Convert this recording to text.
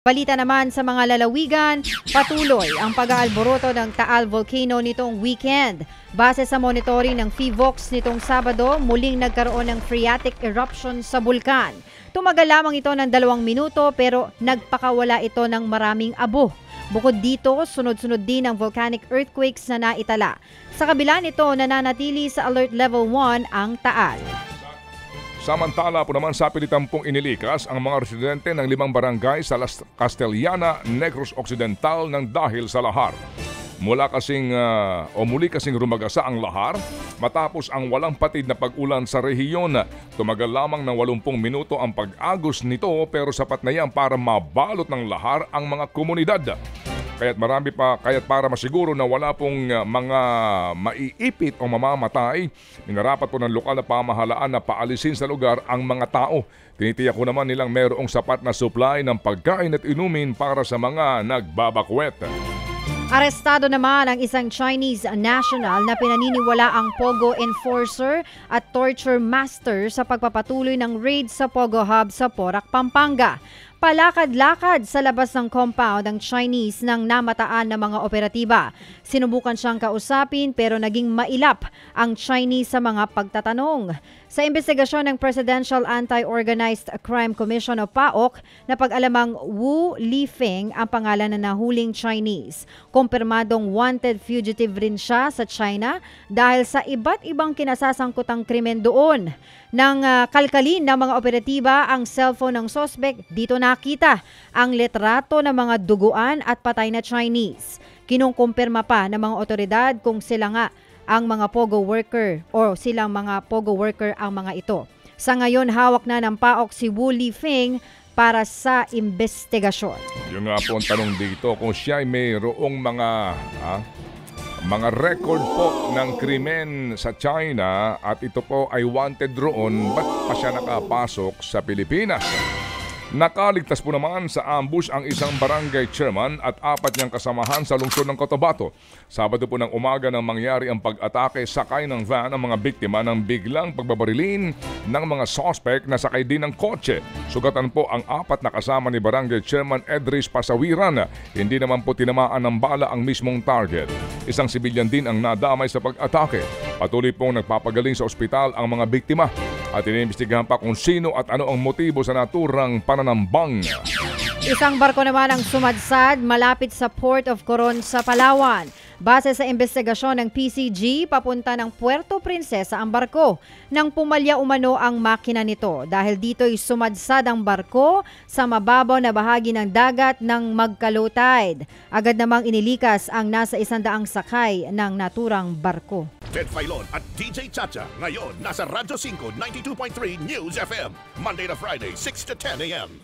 Balita naman sa mga lalawigan, patuloy ang pag-aalboroto ng Taal Volcano nitong weekend. Base sa monitoring ng PHIVOX nitong Sabado, muling nagkaroon ng phreatic eruption sa bulkan. Tumagal lamang ito ng 2 minuto pero nagpakawala ito ng maraming abo. Bukod dito, sunod-sunod din ang volcanic earthquakes na naitala. Sa kabila nito, nananatili sa Alert Level 1 ang Taal. Samantala po naman sa pilitan pong inilikas ang mga residente ng 5 barangay sa Las Castellana, Negros Occidental ng dahil sa lahar. Muli kasing rumagasa ang lahar matapos ang walang patid na pag-ulan sa rehiyon. Tumagal lamang ng 80 minuto ang pag-agos nito pero sapat na yan para mabalot ng lahar ang mga komunidad. Kaya't para masiguro na wala pong mga maiipit o mamamatay, minarapat po ng lokal na pamahalaan na paalisin sa lugar ang mga tao. Tinitiyak ko naman nilang mayroong sapat na supply ng pagkain at inumin para sa mga nagbabakwet. Arestado naman ang isang Chinese national na pinaniniwala ang Pogo enforcer at torture master sa pagpapatuloy ng raid sa Pogo Hub sa Porac, Pampanga. Palakad-lakad sa labas ng compound ang Chinese nang namataan ng mga operatiba. Sinubukan siyang kausapin pero naging mailap ang Chinese sa mga pagtatanong. Sa investigasyon ng Presidential Anti-Organized Crime Commission o PAOK, napag-alamang Wu Lifeng ang pangalan na nahuling Chinese. Kumpirmadong wanted fugitive rin siya sa China dahil sa iba't ibang kinasasangkutang krimen doon. Nang kalkalin ng mga operatiba ang cellphone ng suspect, dito nakita ang litrato ng mga duguan at patay na Chinese. Kinukumpirma pa ng mga otoridad kung sila nga ang mga Pogo worker o silang mga Pogo worker ang mga ito. Sa ngayon, hawak na ng PAOK si Wu Lifeng para sa investigasyon. Yung nga po ang tanong dito, kung siya ay mayroong mga record po ng krimen sa China at ito po ay wanted roon, ba't pa siya nakapasok sa Pilipinas? Nakaligtas po naman sa ambush ang isang barangay chairman at 4 niyang kasamahan sa lungsod ng Cotabato. Sabado po ng umaga nang mangyari ang pag-atake sakay ng van ang mga biktima ng biglang pagbabarilin ng mga suspect na sakay din ng kotse. Sugatan po ang 4 na kasama ni barangay chairman Edris Pasawiran. Hindi naman po tinamaan ng bala ang mismong target. Isang sibilyan din ang nadamay sa pag-atake. Patuloy pong nagpapagaling sa ospital ang mga biktima at iniimbestigahan pa kung sino at ano ang motibo sa naturang pananambang. Isang barko naman ang sumadsad malapit sa Port of Coron sa Palawan. Base sa investigasyon ng PCG, papunta ng Puerto Princesa ang barko nang pumalya umano ang makina nito. Dahil dito'y sumadsad ang barko sa mababaw na bahagi ng dagat ng magka-low tide. Agad namang inilikas ang nasa 100 sakay ng naturang barko. Ted Filon at DJ Chacha ngayon nasa Radyo 5 92.3 News FM Monday to Friday 6 to 10 a.m.